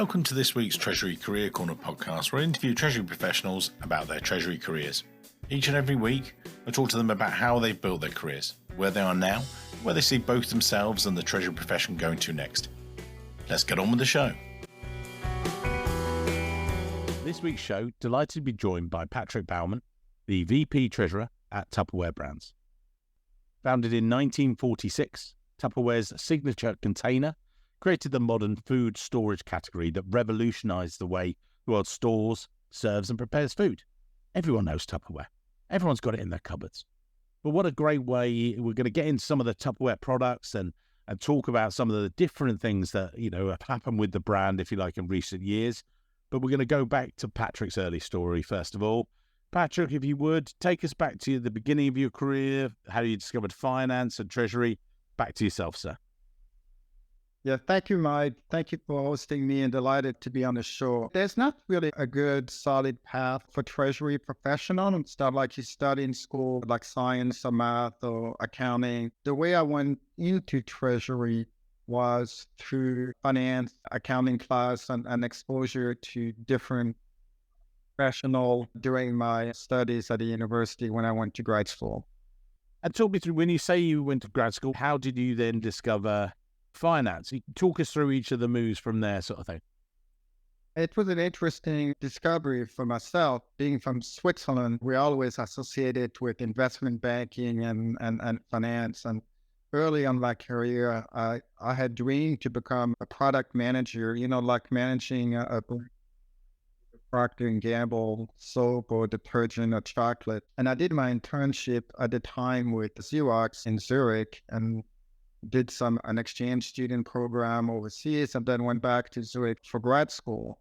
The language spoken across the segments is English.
Welcome to this week's Treasury Career Corner podcast, where I interview Treasury professionals about their Treasury careers. Each and every week, I talk to them about how they've built their careers, where they are now, where they see both themselves and the Treasury profession going to next. Let's get on with the show. This week's show, delighted to be joined by Patrick Baumann, the VP Treasurer at Tupperware Brands. Founded in 1946, Tupperware's signature container created the modern food storage category that revolutionized the way the world stores, serves and prepares food. Everyone knows Tupperware. Everyone's got it in their cupboards. But what a great way, we're going to get into some of the Tupperware products and talk about some of the different things that, have happened with the brand, if you like, in recent years. But we're going to go back to Patrick's early story, first of all. Patrick, if you would, take us back to the beginning of your career, how you discovered finance and treasury. Back to yourself, sir. Yeah, thank you, Mike. Thank you for hosting me and delighted to be on the show. There's not really a good, solid path for treasury professional. It's not like you study in school, like science or math or accounting. The way I went into treasury was through finance, accounting class, and exposure to different professional during my studies at the university when I went to grad school. And talk me through, when you say you went to grad school, how did you then discover finance? Talk us through each of the moves from there, sort of thing. It was an interesting discovery for myself. Being from Switzerland, we always associated with investment banking and finance. And early on my career, I had dreamed to become a product manager, like managing a Procter & Gamble soap or detergent or chocolate. And I did my internship at the time with Xerox in Zurich and did an exchange student program overseas, and then went back to Zurich for grad school.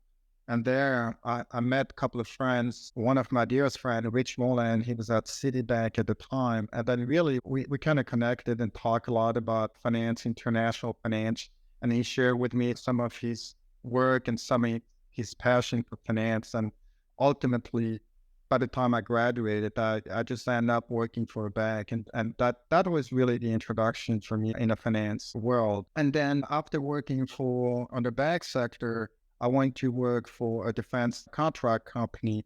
And there I met a couple of friends. One of my dearest friends, Rich Molan, he was at Citibank at the time. And then really we kind of connected and talked a lot about finance, international finance. And he shared with me some of his work and some of his passion for finance. And ultimately, by the time I graduated, I just ended up working for a bank. And that was really the introduction for me in the finance world. And then after working on the bank sector, I went to work for a defense contract company,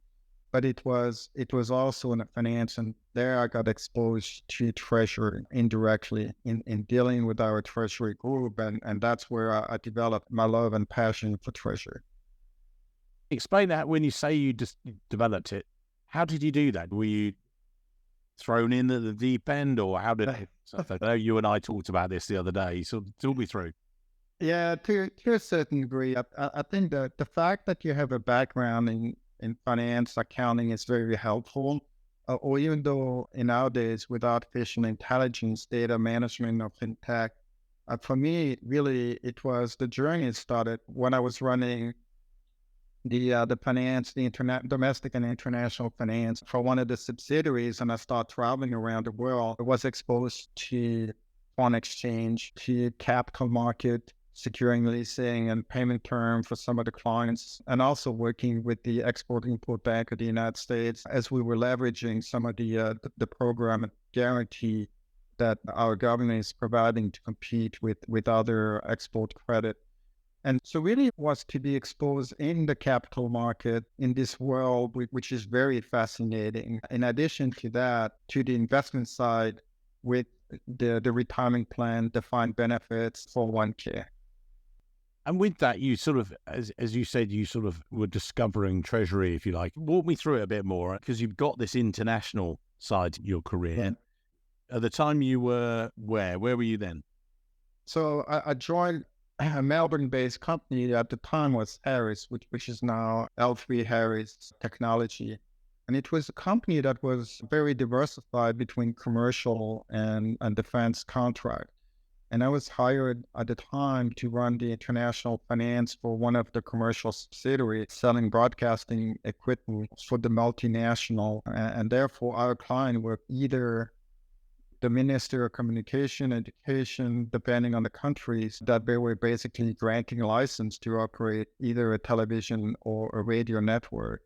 but it was also in the finance. And there I got exposed to treasury indirectly in dealing with our treasury group. And that's where I developed my love and passion for treasury. Explain that when you say you just developed it. How did you do that? Were you thrown in at the deep end, or how did it? I know you and I talked about this the other day. So talk me through. Yeah, to a certain degree. I think that the fact that you have a background in finance, accounting is very helpful. Or even though nowadays with artificial intelligence, data management of fintech, for me, really, it was the journey started when I was running the finance, the domestic and international finance for one of the subsidiaries, and I started traveling around the world. I was exposed to foreign exchange, to capital market, securing leasing and payment term for some of the clients, and also working with the Export-Import Bank of the United States as we were leveraging some of the program and guarantee that our government is providing to compete with other export credit. And so really it was to be exposed in the capital market in this world, which is very fascinating. In addition to that, to the investment side with the retirement plan, defined benefits, 401k. And with that, you sort of, as you said, you sort of were discovering treasury, if you like. Walk me through it a bit more, because you've got this international side to your career. Yeah. At the time you were where were you then? So I joined a Melbourne-based company at the time was Harris, which is now L3 Harris Technology. And it was a company that was very diversified between commercial and defense contract. And I was hired at the time to run the international finance for one of the commercial subsidiaries selling broadcasting equipment for the multinational. And therefore, our client were either the Minister of Communication, Education, depending on the countries, that they were basically granting a license to operate either a television or a radio network.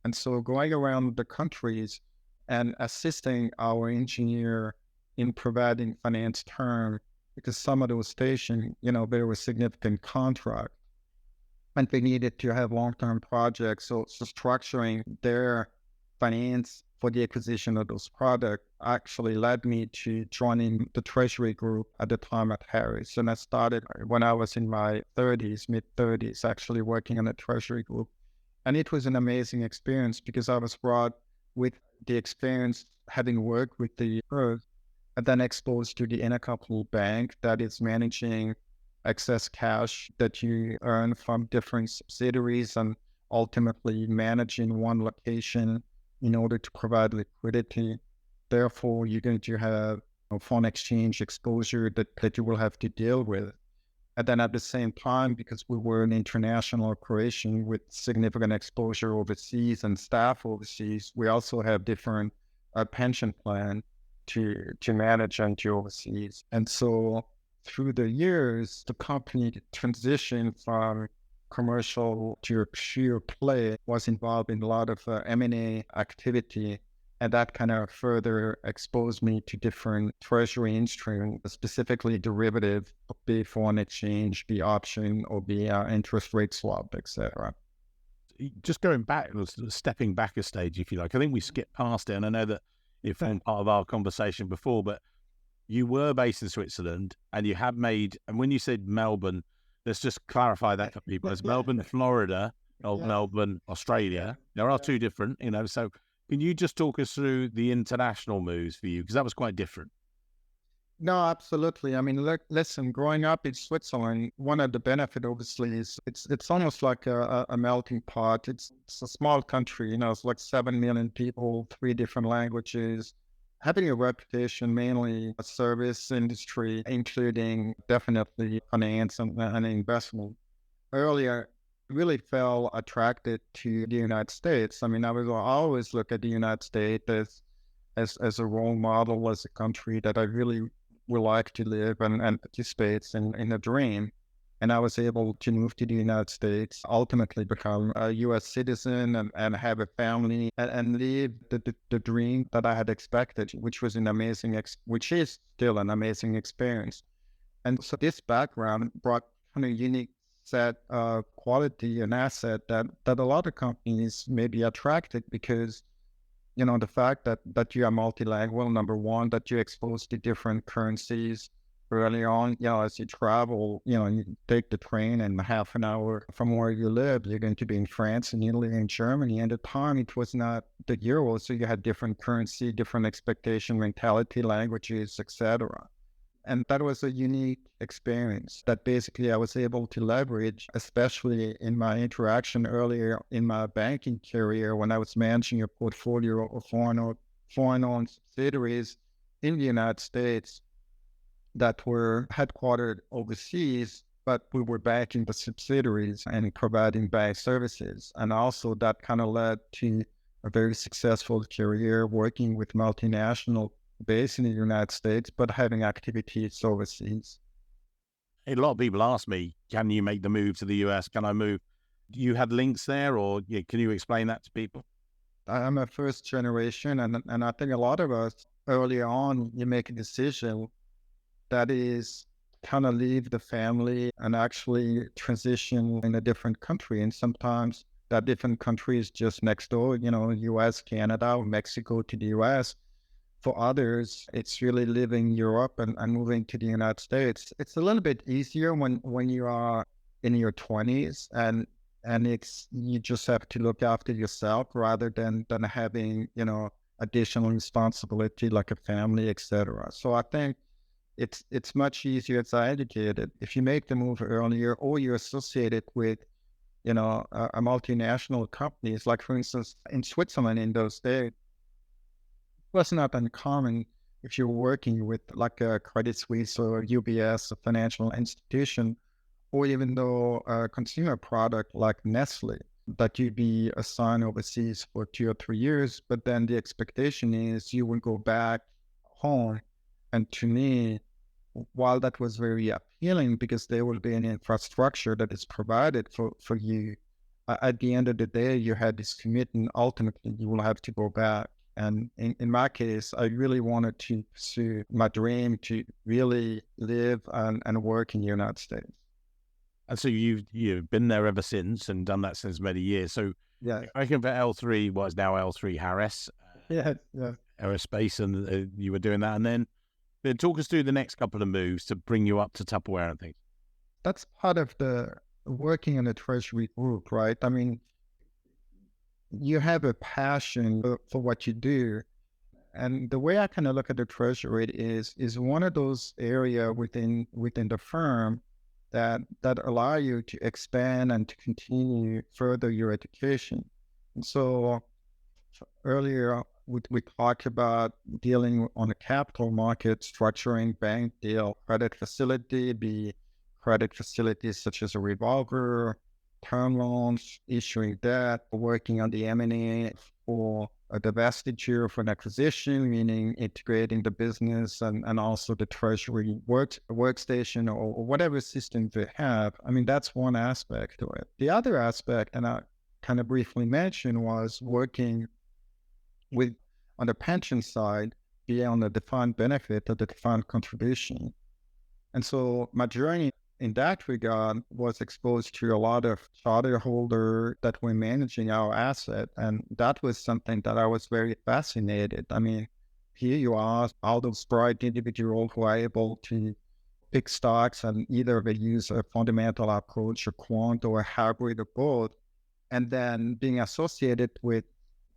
And so going around the countries and assisting our engineer in providing finance term, because some of those stations, there was significant contract. and they needed to have long-term projects. So structuring their finance for the acquisition of those products actually led me to joining the Treasury group at the time at Harris. And I started when I was in my 30s, mid-30s, actually working on the Treasury group. And it was an amazing experience because I was brought with the experience having worked with the earth and then exposed to the intercompany bank that is managing excess cash that you earn from different subsidiaries and ultimately managing one location in order to provide liquidity. Therefore, you're going to have foreign exchange exposure that you will have to deal with. And then at the same time, because we were an international operation with significant exposure overseas and staff overseas, we also have different pension plan to manage and to overseas. And so through the years, the company transitioned from commercial to a pure play, was involved in a lot of M&A activity. And that kind of further exposed me to different treasury instruments, specifically derivative, be foreign exchange, be option, or be interest rate swap, etc. Just going back, stepping back a stage, if you like, I think we skipped past it, and I know that it formed part of our conversation before, but you were based in Switzerland and you have made, and when you said Melbourne, let's just clarify that for people. It's Melbourne, Florida, or Melbourne, Australia. There are two different, so can you just talk us through the international moves for you? Because that was quite different. No, absolutely. I mean, listen, growing up in Switzerland, one of the benefits obviously is it's almost like a melting pot. It's a small country, it's like 7 million people, 3 different languages, having a reputation, mainly a service industry, including definitely finance and investment. Earlier, really felt attracted to the United States. I mean, I always look at the United States as a role model, as a country that I really would like to live and participate in a dream. And I was able to move to the United States, ultimately become a U.S. citizen and have a family and live the dream that I had expected, which was which is still an amazing experience. And so this background brought kind of unique set of quality and asset that a lot of companies may be attracted because the fact that you are multilingual, number one, that you're exposed to different currencies early on, as you travel, you take the train and half an hour from where you live, you're going to be in France and Italy and Germany. And at the time, it was not the euro. So you had different currency, different expectation, mentality, languages, etc. And that was a unique experience that basically I was able to leverage, especially in my interaction earlier in my banking career when I was managing a portfolio of foreign-owned subsidiaries in the United States that were headquartered overseas, but we were backing the subsidiaries and providing bank services. And also that kind of led to a very successful career working with multinational based in the United States, but having activities overseas. A lot of people ask me, can you make the move to the US? Can I move? Do you have links there, or can you explain that to people? I'm a first generation, and I think a lot of us early on, you make a decision that is kind of leave the family and actually transition in a different country. And sometimes that different country is just next door, US, Canada, or Mexico to the US. For others, it's really living Europe and moving to the United States. It's a little bit easier when you are in your 20s and you just have to look after yourself rather than having, additional responsibility like a family, etc. So I think it's much easier, as I indicated, if you make the move earlier or you're associated with, a multinational companies, like for instance, in Switzerland in those days, was not uncommon if you're working with like a Credit Suisse or UBS, a financial institution, or even though a consumer product like Nestle, that you'd be assigned overseas for 2 or 3 years, but then the expectation is you will go back home. And to me, while that was very appealing because there will be an infrastructure that is provided for you, at the end of the day, you had this commitment, ultimately you will have to go back. And in my case, I really wanted to pursue my dream to really live and work in the United States. And so you've been there ever since and done that since many years. So Yeah. I reckon for L3, what is now L3 Harris Yeah. Yeah. Aerospace, and you were doing that. And then talk us through the next couple of moves to bring you up to Tupperware and things. That's part of the working in the Treasury group, right? I mean, you have a passion for what you do. And the way I kind of look at the Treasury is one of those area within the firm that allow you to expand and to continue further your education. And so earlier we talked about dealing on the capital market, structuring bank deal, credit facility, be credit facilities such as a revolver, term loans, issuing debt, working on the M&A for a divestiture for an acquisition, meaning integrating the business and also the treasury workstation or whatever system they have. I mean, that's one aspect to it. The other aspect, and I kind of briefly mentioned, was working with on the pension side, be on the defined benefit or the defined contribution. And so my journey in that regard was exposed to a lot of charter holder that were managing our asset. And that was something that I was very fascinated. I mean, here you are, all those bright individuals who are able to pick stocks and either they use a fundamental approach, a quant or a hybrid of both, and then being associated with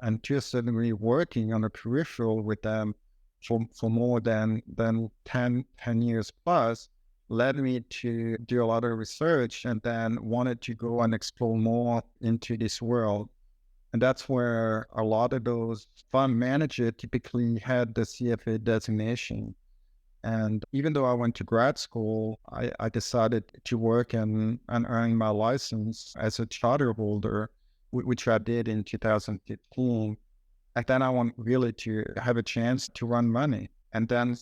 and to a certain degree working on a peripheral with them for more than 10 years plus led me to do a lot of research and then wanted to go and explore more into this world. And that's where a lot of those fund managers typically had the CFA designation. And even though I went to grad school, I decided to work and earn my license as a charter holder, which I did in 2015. And then I want really to have a chance to run money. And then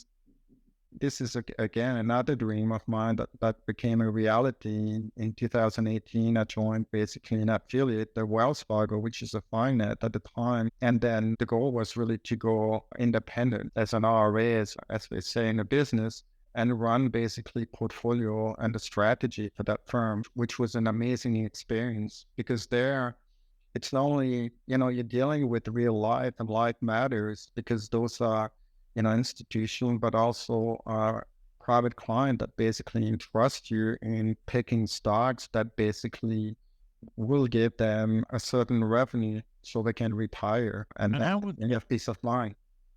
this is, again, another dream of mine that became a reality. In 2018, I joined basically an affiliate, the Wells Fargo, which is a finance at the time. And then the goal was really to go independent as an RA, as they say in the business, and run basically portfolio and the strategy for that firm, which was an amazing experience because there, it's not only, you're dealing with real life and life matters because those are, institutional, but also private client that basically entrust you in picking stocks that basically will give them a certain revenue so they can retire and have peace of mind.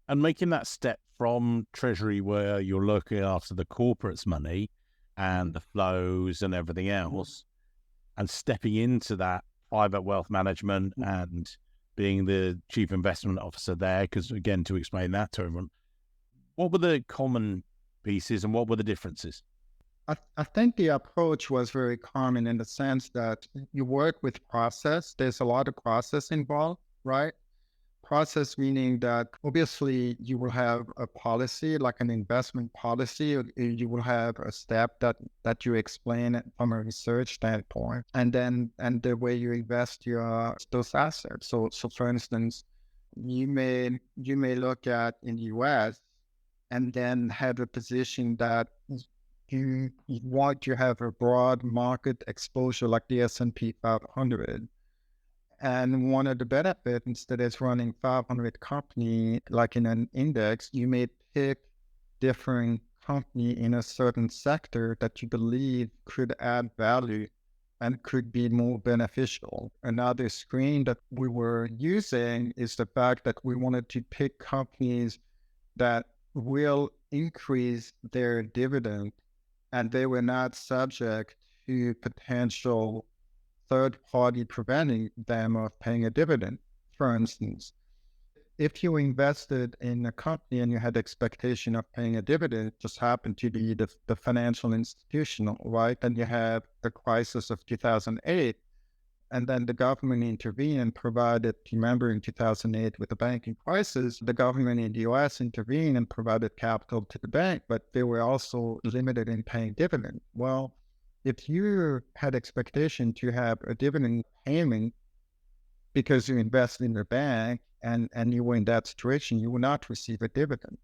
And making that step from Treasury where you're looking after the corporate's money and the flows and everything else and stepping into that private wealth management and being the chief investment officer there, because again, to explain that to everyone, what were the common pieces and what were the differences? I think the approach was very common in the sense that you work with process. There's a lot of process involved, right? Process meaning that obviously you will have a policy, like an investment policy, or you will have a step that you explain from a research standpoint, and the way you invest those assets. So for instance, you may look at in the US and then have a position that you want to have a broad market exposure like the S&P 500. And one of the benefits, instead of running 500 company like in an index, you may pick different company in a certain sector that you believe could add value and could be more beneficial. Another screen that we were using is the fact that we wanted to pick companies that will increase their dividend and they were not subject to potential third party preventing them of paying a dividend. For instance, if you invested in a company and you had expectation of paying a dividend, it just happened to be the financial institution, right? And you have the crisis of 2008, and then the government intervened and provided, remember in 2008 with the banking crisis, the government in the US intervened and provided capital to the bank, but they were also limited in paying dividend. Well, if you had expectation to have a dividend payment because you invest in the bank and you were in that situation, you will not receive a dividend.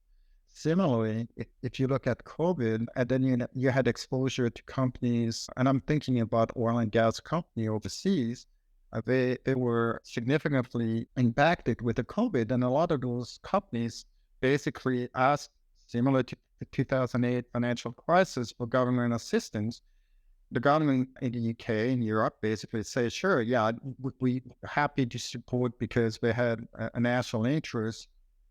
Similarly, if you look at COVID, and then you had exposure to companies, and I'm thinking about oil and gas company overseas, they were significantly impacted with the COVID, and a lot of those companies basically asked, similar to the 2008 financial crisis, for government assistance. The government in the UK and Europe basically say, sure, yeah, we happy to support because they had a national interest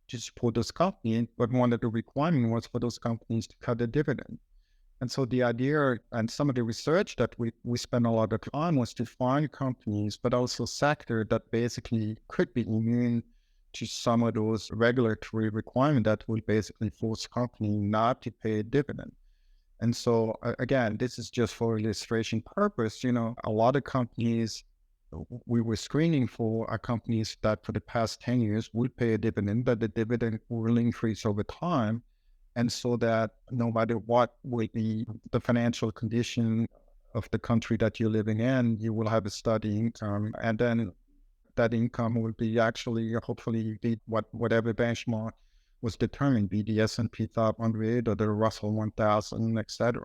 to support this company, but one of the requirements was for those companies to cut the dividend. And so the idea and some of the research that we spent a lot of time was to find companies, but also sector that basically could be immune to some of those regulatory requirements that would basically force company not to pay a dividend. And so again, this is just for illustration purpose. A lot of companies we were screening for are companies that for the past 10 years would pay a dividend, that the dividend will increase over time. And so that no matter what will be the financial condition of the country that you're living in, you will have a steady income. And then that income will be actually, hopefully, be whatever benchmark was determined, be the S&P 500 or the Russell 1000, etc.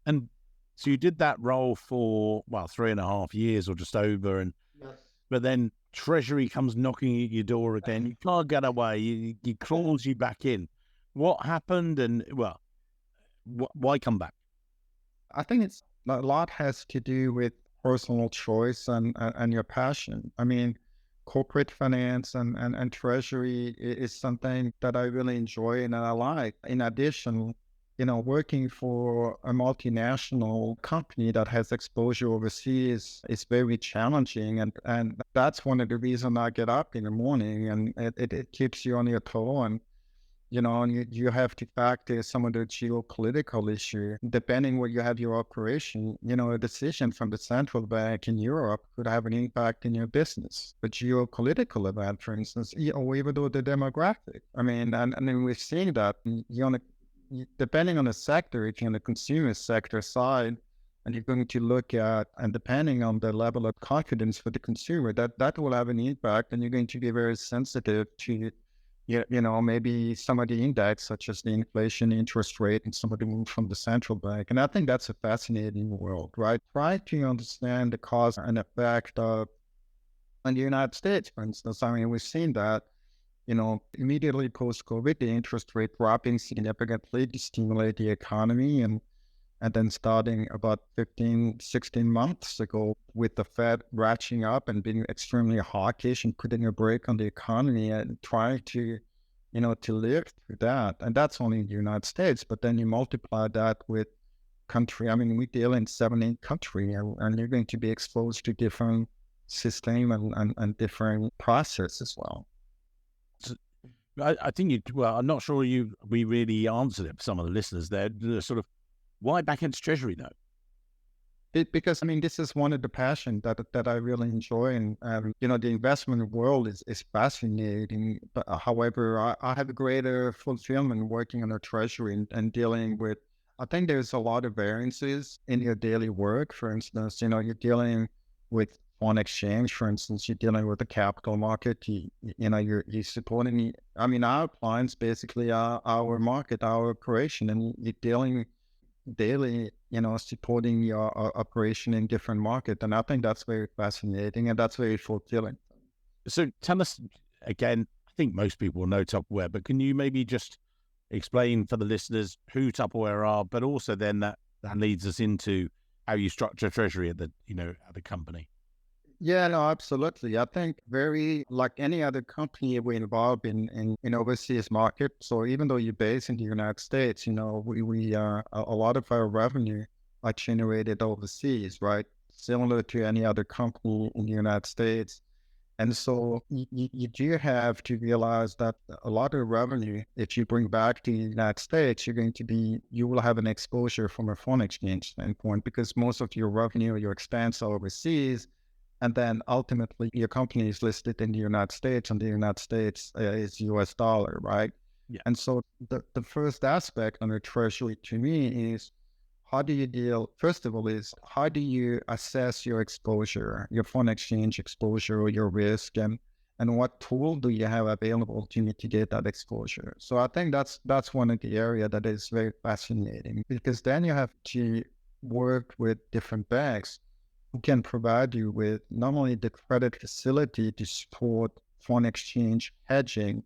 And so you did that role for, 3.5 years or just over. Yes. But then Treasury comes knocking at your door again. You can't get away. He crawls you back in. What happened? And, why come back? I think it's a lot has to do with personal choice and your passion. I mean, corporate finance and treasury is something that I really enjoy and I like. In addition, working for a multinational company that has exposure overseas is very challenging. And that's one of the reasons I get up in the morning, and it keeps you on your toe. And you have to factor some of the geopolitical issue. Depending where you have your operation, a decision from the central bank in Europe could have an impact in your business. The geopolitical event, for instance, or even though the demographic. I mean, and then we've seen that depending on the sector, if you're on the consumer sector side, and you're going to look at, and depending on the level of confidence for the consumer, that will have an impact, and you're going to be very sensitive to maybe some of the index, such as the inflation, interest rate, and some of the move from the central bank. And I think that's a fascinating world, right? Try to understand the cause and effect of, in the United States, for instance. I mean, we've seen that, immediately post-COVID, the interest rate dropping significantly to stimulate the economy. And then starting about 15, 16 months ago with the Fed ratcheting up and being extremely hawkish and putting a brake on the economy and trying to live through that. And that's only in the United States. But then you multiply that with country. I mean, we deal in 17 countries, and you're going to be exposed to different system and different process as well. So I think I'm not sure we really answered it for some of the listeners there. Sort of, why back into Treasury though? Because I mean, this is one of the passion that I really enjoy, and the investment world is fascinating. But however, I have a greater fulfillment working on a treasury and dealing with. I think there's a lot of variances in your daily work. For instance, you're dealing with foreign exchange. For instance, you're dealing with the capital market. You're supporting. I mean, our clients basically are our market, our operation, and you're dealing daily, supporting your operation in different markets. And I think that's very fascinating and that's very fulfilling. So tell us again, I think most people will know Tupperware, but can you maybe just explain for the listeners who Tupperware are, but also then that leads us into how you structure treasury at the company? Yeah, no, absolutely. I think very like any other company we're involved in overseas market. So even though you're based in the United States, we a lot of our revenue are generated overseas, right? Similar to any other company in the United States. And so you do have to realize that a lot of revenue, if you bring back to the United States, you will have an exposure from a foreign exchange standpoint because most of your revenue, your expense are overseas. And then ultimately your company is listed in the United States and the United States is US dollar, right? Yeah. And so the first aspect on a treasury to me is how do you assess your exposure, your foreign exchange exposure or your risk? And and what tool do you have available to mitigate that exposure. So I think that's one of the area that is very fascinating, because then you have to work with different banks who can provide you with not only the credit facility to support foreign exchange hedging,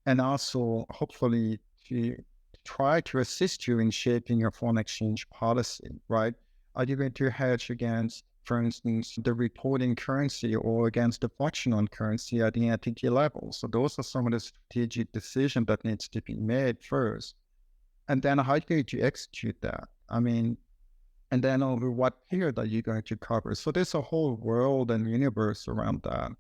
and also hopefully to try to assist you in shaping your foreign exchange policy, right? Are you going to hedge against, for instance, the reporting currency or against the functional currency at the entity level? So those are some of the strategic decisions that needs to be made first. And then how are you going to execute that? I mean, and then over what period are you going to cover? So there's a whole world and universe around that.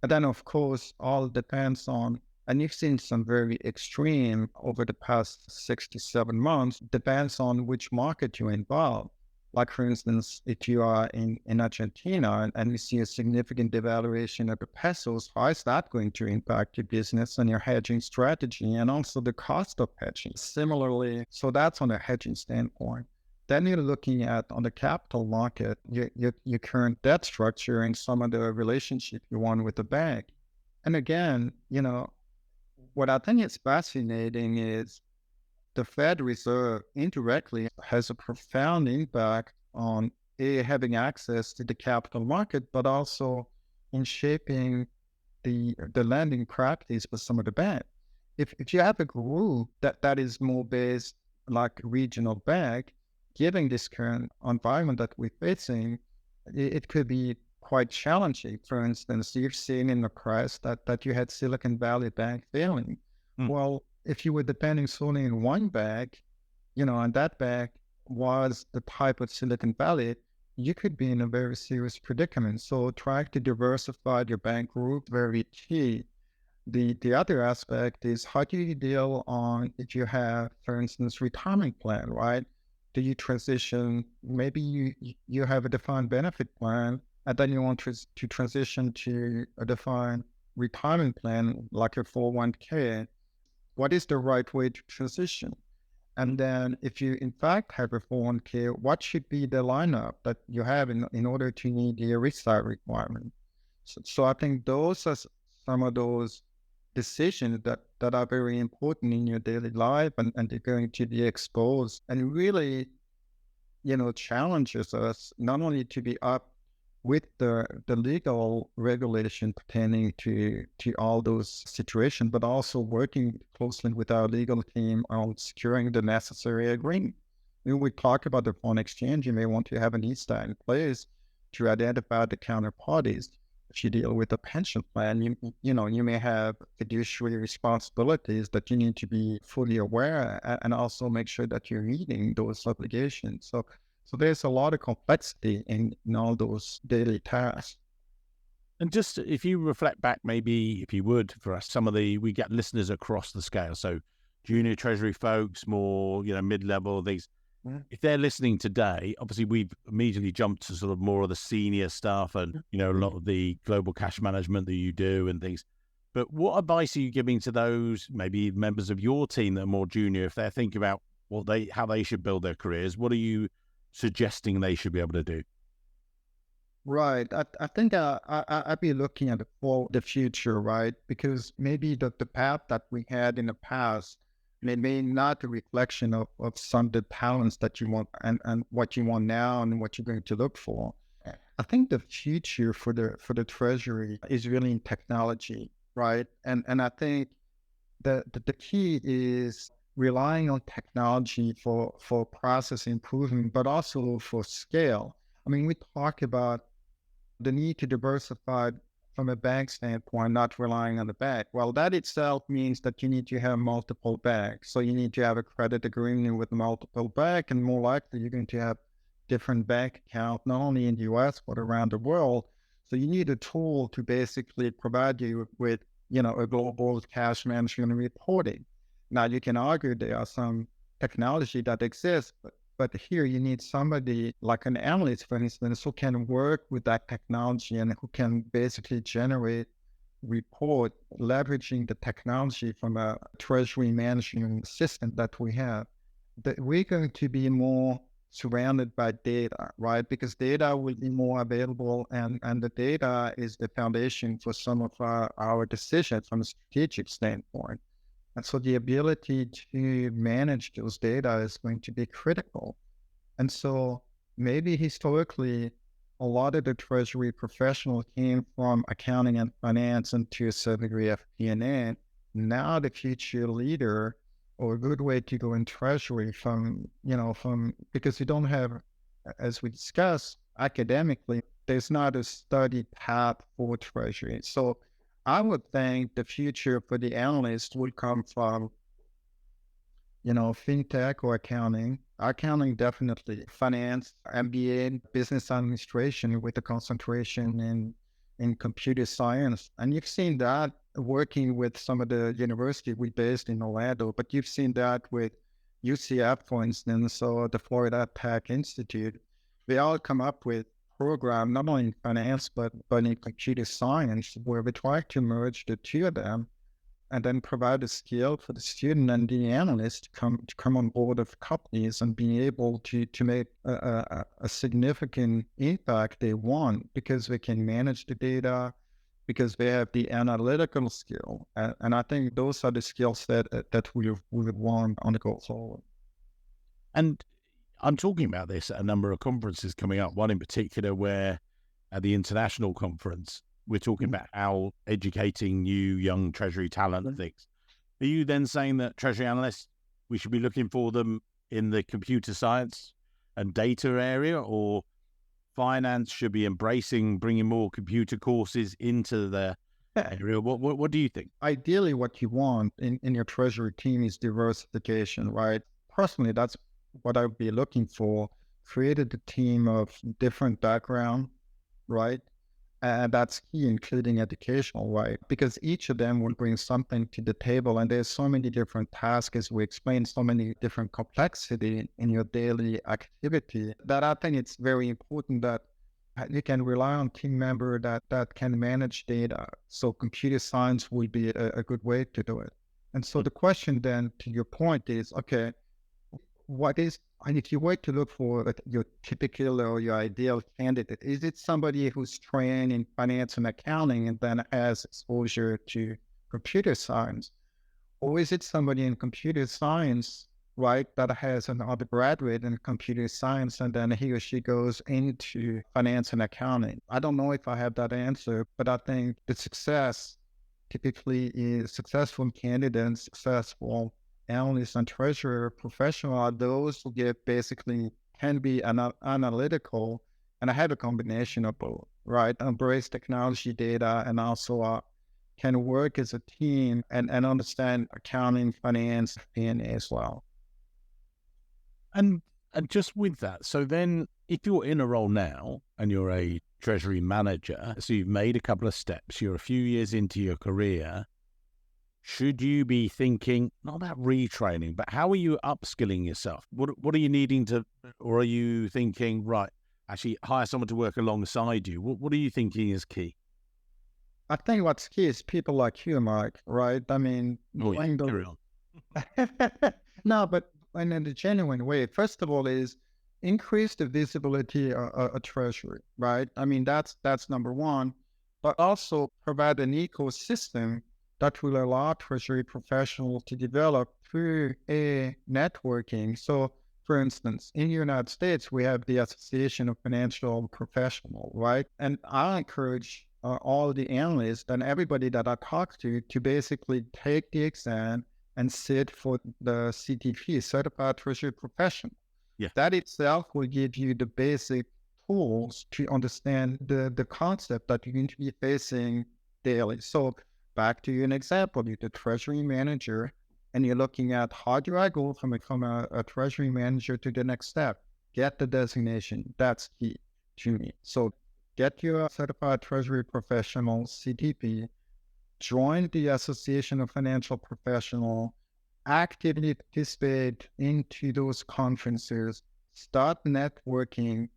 And then, of course, all depends on, and you've seen some very extreme over the past 6 to 7 months, depends on which market you're involved. Like, for instance, if you are in Argentina and you see a significant devaluation of the pesos, how is that going to impact your business and your hedging strategy, and also the cost of hedging? Similarly, so that's on a hedging standpoint. Then you're looking at, on the capital market, your current debt structure and some of the relationship you want with the bank. And again, what I think is fascinating is the Fed Reserve indirectly has a profound impact on having access to the capital market, but also in shaping the lending practice for some of the banks. If you have a group that is more based like a regional bank, given this current environment that we're facing, it could be quite challenging. For instance, you've seen in the press that you had Silicon Valley Bank failing. Well, if you were depending solely on one bank, and that bank was the type of Silicon Valley, you could be in a very serious predicament. So trying to diversify your bank group, very key. The other aspect is, how do you deal on if you have, for instance, retirement plan, right? Do you transition? Maybe you have a defined benefit plan, and then you want to transition to a defined retirement plan, like a 401k. What is the right way to transition? And then if you in fact have a 401k, what should be the lineup that you have in order to meet the ERISA requirement? So I think those are some of those decisions that are very important in your daily life, and they're going to be exposed, and really, challenges us not only to be up with the legal regulation pertaining to all those situations, but also working closely with our legal team on securing the necessary agreement. When we talk about the foreign exchange, you may want to have an ISTA in place to identify the counterparties. If you deal with a pension plan, you may have fiduciary responsibilities that you need to be fully aware, and also make sure that you're meeting those obligations. So there's a lot of complexity in all those daily tasks. And just if you reflect back, maybe if you would, for us, we get listeners across the scale. So junior treasury folks, more, mid-level, these. If they're listening today, obviously we've immediately jumped to sort of more of the senior stuff and, a lot of the global cash management that you do and things. But what advice are you giving to those maybe members of your team that are more junior, if they're thinking about how they should build their careers? What are you suggesting they should be able to do? Right. I think I'd be looking at for the future, right? Because maybe the path that we had in the past, may not a reflection of some of the talents that you want and what you want now and what you're going to look for. I think the future for the Treasury is really in technology, right? And I think the key is relying on technology for process improvement, but also for scale. I mean, we talk about the need to diversify from a bank standpoint, not relying on the bank. Well, that itself means that you need to have multiple banks. So you need to have a credit agreement with multiple banks, and more likely you're going to have different bank accounts, not only in the US, but around the world. So you need a tool to basically provide you with, a global cash management and reporting. Now, you can argue there are some technology that exists, but here you need somebody like an analyst, for instance, who can work with that technology and who can basically generate report, leveraging the technology from a treasury management system that we have. That we're going to be more surrounded by data, right? Because data will be more available, and the data is the foundation for some of our decisions from a strategic standpoint. And so the ability to manage those data is going to be critical. And so maybe historically, a lot of the treasury professional came from accounting and finance and to a certain degree FP&A. Now the future leader, or a good way to go in treasury because you don't have, as we discussed, academically, there's not a study path for treasury. So I would think the future for the analyst would come from, fintech or accounting. Accounting, definitely. Finance, MBA, business administration with a concentration in computer science. And you've seen that working with some of the university we based in Orlando, but you've seen that with UCF, for instance, or the Florida Tech Institute. They all come up with program, not only in finance, but in computer science, where we try to merge the two of them and then provide a skill for the student and the analyst to come on board of companies and be able to make a significant impact they want, because they can manage the data, because they have the analytical skill. And I think those are the skills that we would want on the go forward. And I'm talking about this at a number of conferences coming up, one in particular where at the international conference, we're talking about how educating new young treasury talent and things. Are you then saying that treasury analysts, we should be looking for them in the computer science and data area, or finance should be embracing bringing more computer courses into the area? What do you think? Ideally, what you want in your treasury team is diversification, right? Personally, that's what I would be looking for. Created a team of different background, right? And that's key, including educational, right? Because each of them will bring something to the table. And there's so many different tasks, as we explained, so many different complexity in your daily activity, that I think it's very important that you can rely on team member that can manage data. So computer science will be a good way to do it. And so the question then, to your point, is, okay, and if you were to look for your typical or your ideal candidate, is it somebody who's trained in finance and accounting and then has exposure to computer science? Or is it somebody in computer science, right, that has an undergraduate in computer science and then he or she goes into finance and accounting? I don't know if I have that answer, but I think the success typically is successful candidates, successful analysts and treasurer professional are those who can be analytical and have a combination of both, right? Embrace technology, data, and also can work as a team and understand accounting, finance, and as well. And just with that, so then if you're in a role now and you're a treasury manager, so you've made a couple of steps, you're a few years into your career, should you be thinking, not about retraining, but how are you upskilling yourself? What are you needing to, or are you thinking, right, actually hire someone to work alongside you? What are you thinking is key? I think what's key is people like you, Mark, right? I mean, carry on. No, but in a genuine way, first of all, is increase the visibility of treasury, right? I mean, that's number one, but also provide an ecosystem that will allow treasury professionals to develop through a networking. So, for instance, in the United States, we have the Association of Financial Professionals, right? And I encourage all the analysts and everybody that I talk to basically take the exam and sit for the CTP, Certified Treasury Professional. Yeah. That itself will give you the basic tools to understand the concept that you're going to be facing daily. So back to an example, you're the treasury manager and you're looking at how do I go from a treasury manager to the next step? Get the designation. That's key to me. So get your Certified Treasury Professional, CTP, join the Association of Financial Professionals, actively participate into those conferences, start networking,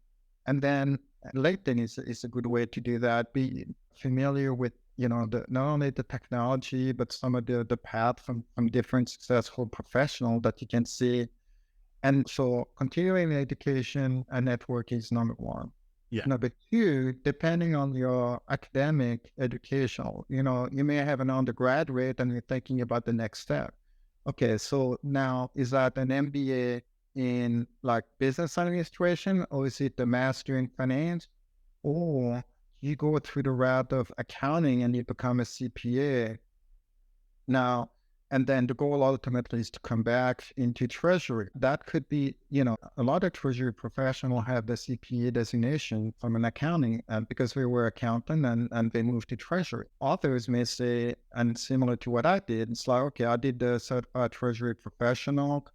and then LinkedIn is a good way to do that. Be familiar with not only the technology, but some of the path from different successful professionals that you can see And so continuing education and networking is number one. Yeah. Number two, depending on your academic education, you may have an undergraduate and you're thinking about the next step. Okay, so now is that an MBA in like business administration, or is it the master in finance? Or you go through the route of accounting and you become a CPA. Now, and then the goal ultimately is to come back into treasury. That could be, a lot of treasury professionals have the CPA designation from an accounting because they were accountant and they moved to treasury. Others may say, and similar to what I did, it's like, okay, I did the certified treasury professional,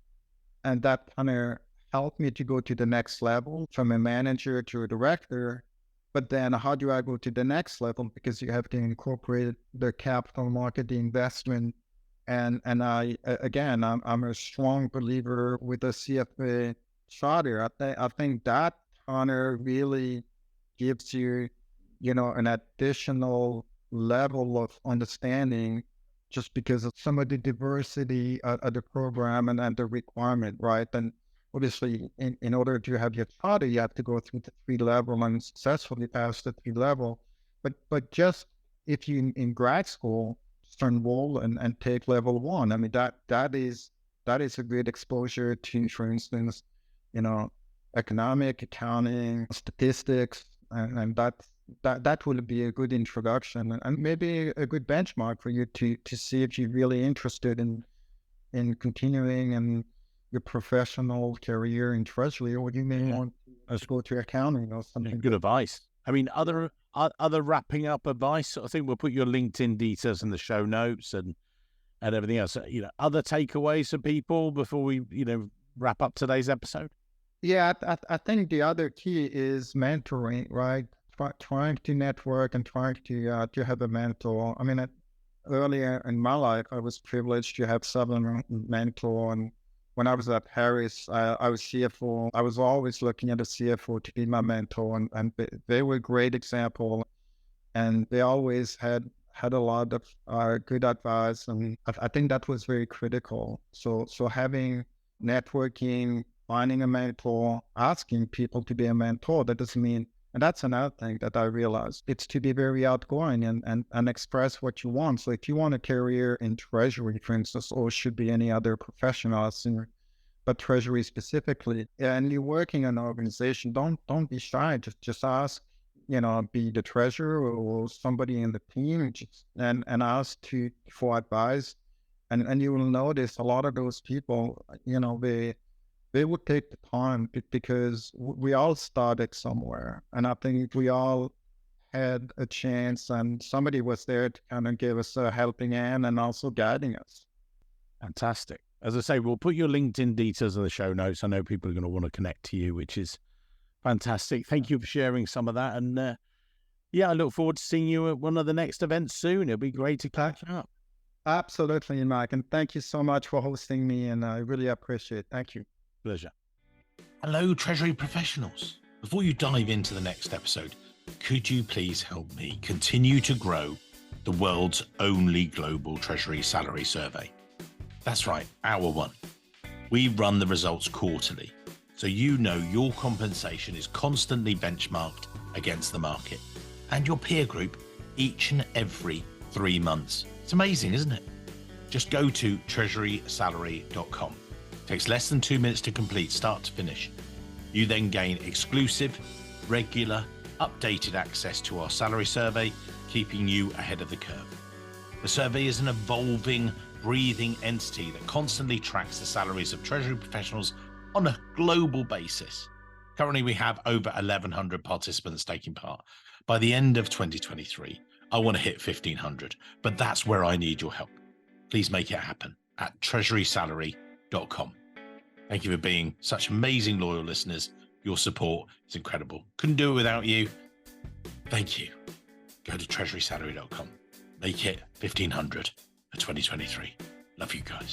and that kind of helped me to go to the next level from a manager to a director. But then how do I go to the next level? Because you have to incorporate the capital market, the investment. And I'm a strong believer with the CFA charter. I think that honor really gives you, an additional level of understanding just because of some of the diversity of the program and the requirement, right? And obviously, in order to have your charter, you have to go through the 3 level and successfully pass the 3 level. But just if you in grad school, just enroll and take level 1. I mean, that is a great exposure to, for instance, economic, accounting, statistics, and that will be a good introduction and maybe a good benchmark for you to see if you're really interested in continuing and your professional career in treasury, or you may want to go to accounting or something. Good advice. I mean, other wrapping up advice. I think we'll put your LinkedIn details in the show notes and everything else. Other takeaways for people before we wrap up today's episode. Yeah, I think the other key is mentoring, right? Trying to network and trying to have a mentor. I mean, earlier in my life, I was privileged to have several mentors. And when I was at Harris, I was CFO. I was always looking at a CFO to be my mentor, and they were a great example. And they always had a lot of good advice, and I think that was very critical. So having networking, finding a mentor, asking people to be a mentor, that doesn't mean. And that's another thing that I realized. It's to be very outgoing and express what you want. So if you want a career in treasury, for instance, or should be any other professional, but treasury specifically, and you're working in an organization, don't be shy. Just ask, be the treasurer or somebody in the team and ask for advice. And you will notice a lot of those people, they would take the time because we all started somewhere. And I think we all had a chance and somebody was there to kind of give us a helping hand and also guiding us. Fantastic. As I say, we'll put your LinkedIn details in the show notes. I know people are going to want to connect to you, which is fantastic. Thank you for sharing some of that. And I look forward to seeing you at one of the next events soon. It'll be great to catch up. Absolutely, Mike. And thank you so much for hosting me. And I really appreciate it. Thank you. Pleasure. Hello, Treasury professionals. Before you dive into the next episode, could you please help me continue to grow the world's only global Treasury salary survey? That's right, our one. We run the results quarterly, so your compensation is constantly benchmarked against the market and your peer group each and every 3 months. It's amazing, isn't it? Just go to treasurysalary.com. Takes less than 2 minutes to complete, start to finish. You then gain exclusive, regular, updated access to our salary survey, keeping you ahead of the curve. The survey is an evolving, breathing entity that constantly tracks the salaries of Treasury professionals on a global basis. Currently, we have over 1,100 participants taking part. By the end of 2023, I want to hit 1,500, but that's where I need your help. Please make it happen at treasurysalary.com. Thank you for being such amazing loyal listeners. Your support is incredible. Couldn't do it without you. Thank you. Go to treasurysalary.com. Make it 1,500 for 2023. Love you guys.